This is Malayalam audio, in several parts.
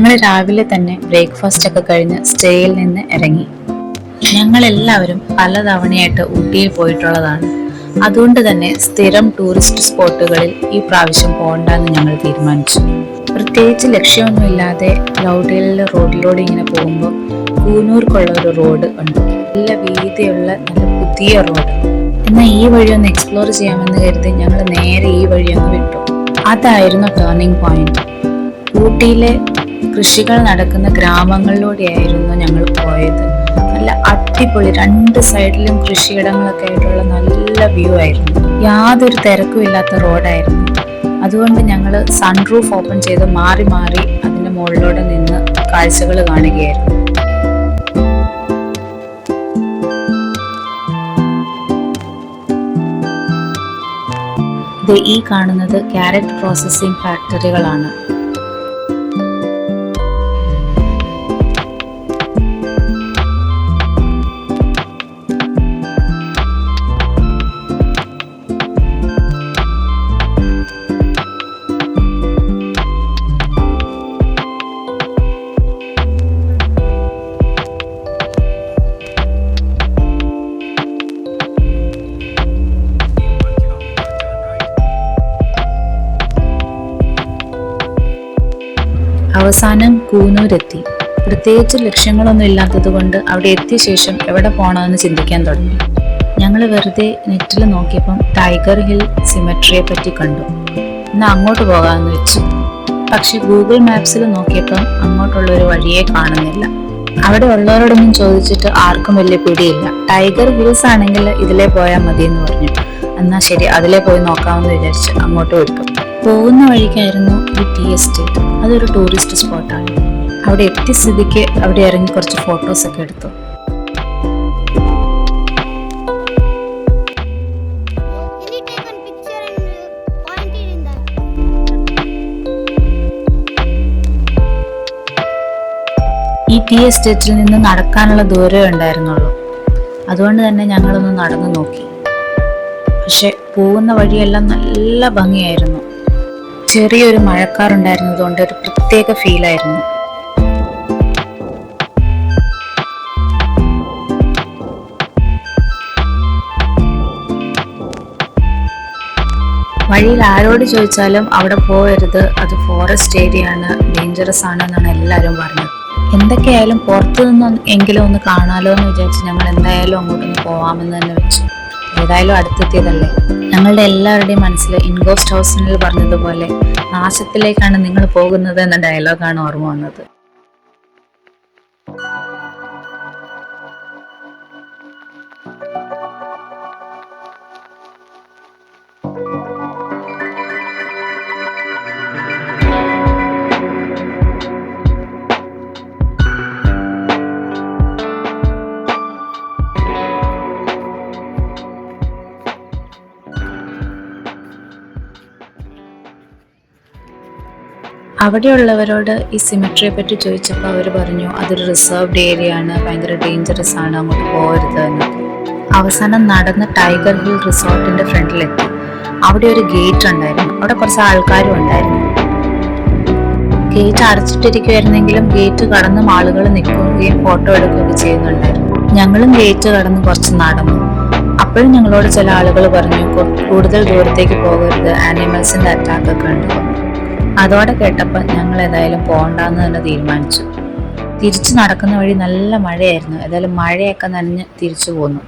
ഞങ്ങൾ രാവിലെ തന്നെ ബ്രേക്ക്ഫാസ്റ്റ് ഒക്കെ കഴിഞ്ഞ് സ്റ്റേയിൽ നിന്ന് ഇറങ്ങി. ഞങ്ങളെല്ലാവരും പലതവണയായിട്ട് ഊട്ടിയിൽ പോയിട്ടുള്ളതാണ്. അതുകൊണ്ട് തന്നെ സ്ഥിരം ടൂറിസ്റ്റ് സ്പോട്ടുകളിൽ ഈ പ്രാവശ്യം പോകണ്ടെന്ന് ഞങ്ങൾ തീരുമാനിച്ചു. പ്രത്യേകിച്ച് ലക്ഷ്യമൊന്നുമില്ലാതെ ലൗഡിയിലെ റോഡിലൂടെ ഇങ്ങനെ പോകുമ്പോൾ കൂനൂർക്കുള്ള ഒരു റോഡ് കണ്ടു. നല്ല വീതിയുള്ള നല്ല പുതിയ റോഡ്. എന്നാൽ ഈ വഴി ഒന്ന് എക്സ്പ്ലോർ ചെയ്യാമെന്ന് കരുതി ഞങ്ങൾ നേരെ ഈ വഴി അങ്ങ് വിട്ടു. അതായിരുന്നു ടേണിംഗ് പോയിന്റ്. ഊട്ടിയിലെ കൃഷികൾ നടക്കുന്ന ഗ്രാമങ്ങളിലൂടെയായിരുന്നു ഞങ്ങൾ പോയത്. നല്ല അടിപൊളി, രണ്ട് സൈഡിലും കൃഷിയിടങ്ങളൊക്കെ ആയിട്ടുള്ള നല്ല വ്യൂ ആയിരുന്നു. യാതൊരു തിരക്കും ഇല്ലാത്ത റോഡായിരുന്നു. അതുകൊണ്ട് ഞങ്ങൾ സൺറൂഫ് ഓപ്പൺ ചെയ്ത് മാറി മാറി അതിന്റെ മുകളിലൂടെ നിന്ന് കാഴ്ചകൾ കാണുകയായിരുന്നു. ഇത് ഈ കാണുന്നത് ക്യാരറ്റ് പ്രോസസ്സിംഗ് ഫാക്ടറികളാണ്. അവസാനം കൂനൂരെത്തി. പ്രത്യേകിച്ച് ലക്ഷ്യങ്ങളൊന്നും ഇല്ലാത്തത് കൊണ്ട് അവിടെ എത്തിയ ശേഷം എവിടെ പോകണമെന്ന് ചിന്തിക്കാൻ തുടങ്ങി. ഞങ്ങൾ വെറുതെ നെറ്റിൽ നോക്കിയപ്പം ടൈഗർ ഹിൽ സിമെട്രിയെ പറ്റി കണ്ടു. എന്നാൽ അങ്ങോട്ട് പോകാമെന്ന് വെച്ചു. പക്ഷെ ഗൂഗിൾ മാപ്സിൽ നോക്കിയപ്പം അങ്ങോട്ടുള്ളൊരു വഴിയെ കാണുന്നില്ല. അവിടെ ഉള്ളവരോടൊന്നും ചോദിച്ചിട്ട് ആർക്കും വലിയ പിടിയില്ല. ടൈഗർ ഹിൽസ് ആണെങ്കിൽ ഇതിലേ പോയാൽ മതി എന്ന് പറഞ്ഞു. എന്നാൽ ശരി, അതിലേ പോയി നോക്കാമെന്ന് വിചാരിച്ച് അങ്ങോട്ട് വിട്ടു. പോകുന്ന വഴിക്കായിരുന്നു ഈ ടീ എസ്റ്റേറ്റ്. അതൊരു ടൂറിസ്റ്റ് സ്പോട്ടാണ്. അവിടെ എത്തിയ സ്ഥിതിക്ക് അവിടെ ഇറങ്ങി കുറച്ച് ഫോട്ടോസ് ഒക്കെ എടുത്തു. ഈ ടീ എസ്റ്റേറ്റിൽ നിന്ന് നടക്കാനുള്ള ദൂരമേ ഉണ്ടായിരുന്നുള്ളൂ. അതുകൊണ്ട് തന്നെ ഞങ്ങളൊന്ന് നടന്നു നോക്കി. പക്ഷെ പോകുന്ന വഴിയെല്ലാം നല്ല ഭംഗിയായിരുന്നു. ചെറിയൊരു മഴക്കാറുണ്ടായിരുന്നതുകൊണ്ട് ഒരു പ്രത്യേക ഫീലായിരുന്നു. വഴിയിൽ ആരോട് ചോദിച്ചാലും അവിടെ പോകരുത്, അത് ഫോറസ്റ്റ് ഏരിയ ആണ്, ഡേഞ്ചറസ് ആണ് എന്നാണ് എല്ലാവരും പറഞ്ഞത്. എന്തൊക്കെയായാലും പുറത്തു നിന്ന് എങ്കിലും ഒന്ന് കാണാലോ എന്ന് വിചാരിച്ച് ഞങ്ങൾ എന്തായാലും അങ്ങോട്ടൊന്ന് പോവാമെന്ന് തന്നെ വെച്ചു. ഏതായാലും അടുത്തെത്തിയതല്ലേ. ഞങ്ങളുടെ എല്ലാവരുടെയും മനസ്സിൽ ഇൻഗോസ്റ്റ് ഹൗസിനിൽ പറഞ്ഞതുപോലെ നാശത്തിലേക്കാണ് നിങ്ങൾ പോകുന്നത് എന്ന ഡയലോഗാണ് ഓർമ്മ വന്നത്. അവിടെയുള്ളവരോട് ഈ സിമെട്രിയെ പറ്റി ചോദിച്ചപ്പോൾ അവർ പറഞ്ഞു അതൊരു റിസർവ്ഡ് ഏരിയ ആണ്, ഭയങ്കര ഡേഞ്ചറസ് ആണ്, അങ്ങോട്ട് പോകരുത് എന്നൊക്കെ. അവസാനം നടന്ന് ടൈഗർ ഹിൽ റിസോർട്ടിന്റെ ഫ്രണ്ടിലെത്തി. അവിടെ ഒരു ഗേറ്റ് ഉണ്ടായിരുന്നു. അവിടെ കുറച്ച് ആൾക്കാരും ഉണ്ടായിരുന്നു. ഗേറ്റ് അടച്ചിട്ടിരിക്കുമായിരുന്നെങ്കിലും ഗേറ്റ് കടന്നും ആളുകൾ നിൽക്കുകയും ഫോട്ടോ എടുക്കുകയൊക്കെ ചെയ്യുന്നുണ്ടായിരുന്നു. ഞങ്ങളും ഗേറ്റ് കടന്ന് കുറച്ച് നടന്നു. അപ്പോഴും ഞങ്ങളോട് ചില ആളുകൾ പറഞ്ഞു കൂടുതൽ ദൂരത്തേക്ക് പോകരുത്, ആനിമൽസിന്റെ അറ്റാക്ക് ഒക്കെ ഉണ്ടാവും. അതോടെ കേട്ടപ്പോൾ ഞങ്ങൾ ഏതായാലും പോകണ്ടെന്ന് തന്നെ തീരുമാനിച്ചു. തിരിച്ചു നടക്കുന്ന വഴി നല്ല മഴയായിരുന്നു. ഏതായാലും മഴയൊക്കെ നനഞ്ഞ് തിരിച്ചു പോന്നു.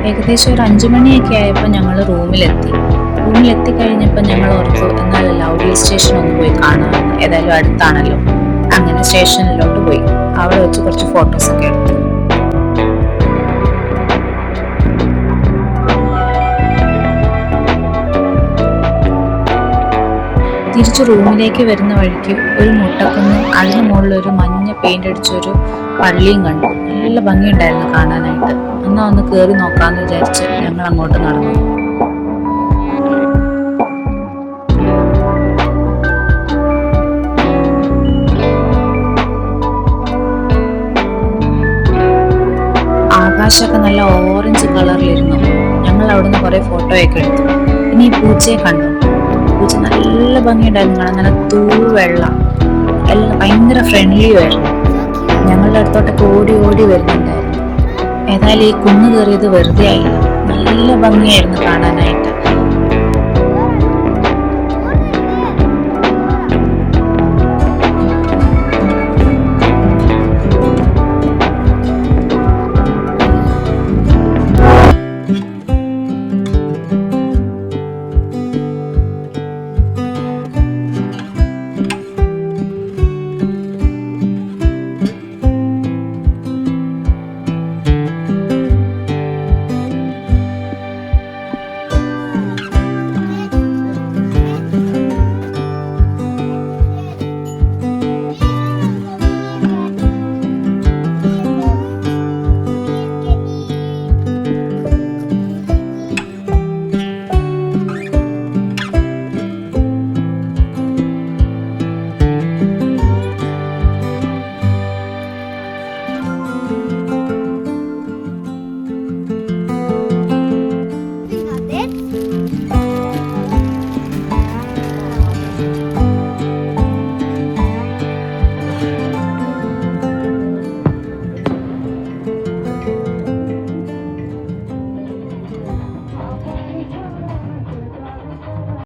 ഏകദേശം ഒരു 5 മണിയൊക്കെ ആയപ്പോൾ ഞങ്ങൾ റൂമിലെത്തി കഴിഞ്ഞപ്പോൾ ഞങ്ങൾ ഓർത്തു എന്നാൽ ലൗഡി സ്റ്റേഷൻ ഒന്ന് പോയി കാണാമെന്ന്. ഏതായാലും അടുത്താണല്ലോ. അങ്ങനെ സ്റ്റേഷനിലോട്ട് പോയി. അവിടെ വെച്ച് കുറച്ച് ഫോട്ടോസൊക്കെ എടുത്തു. തിരിച്ചു റൂമിലേക്ക് വരുന്ന വഴിക്ക് ഒരു മുട്ടക്കുന്നും അതിന് മുകളിൽ ഒരു മഞ്ഞ പെയിന്റ് അടിച്ചൊരു പള്ളിയും കണ്ടു. നല്ല ഭംഗിയുണ്ടായിരുന്നു കാണാനായിട്ട്. എന്നാ ഒന്ന് കയറി നോക്കാമെന്ന് വിചാരിച്ച് ഞങ്ങൾ അങ്ങോട്ട് നടന്നു. ആകാശമൊക്കെ നല്ല ഓറഞ്ച് കളറിലിരുന്നു. ഞങ്ങൾ അവിടുന്ന് കുറെ ഫോട്ടോയൊക്കെ എടുത്തു. പിന്നെ ഈ പൂച്ചയെ കണ്ടു. പൂച്ച നല്ല ഭംഗിയുണ്ടായിരുന്നു കാണാൻ. നല്ല തൂവെള്ളം, എല്ലാം ഭയങ്കര ഫ്രണ്ട്ലിയുമായിരുന്നു. ഞങ്ങളുടെ അടുത്തോട്ടൊക്കെ ഓടി ഓടി വരുന്നുണ്ടായിരുന്നു. ഏതായാലും ഈ കുന്ന് കയറിയത് വെറുതെ ആയില്ല. നല്ല ഭംഗിയായിരുന്നു കാണാനായിട്ട്.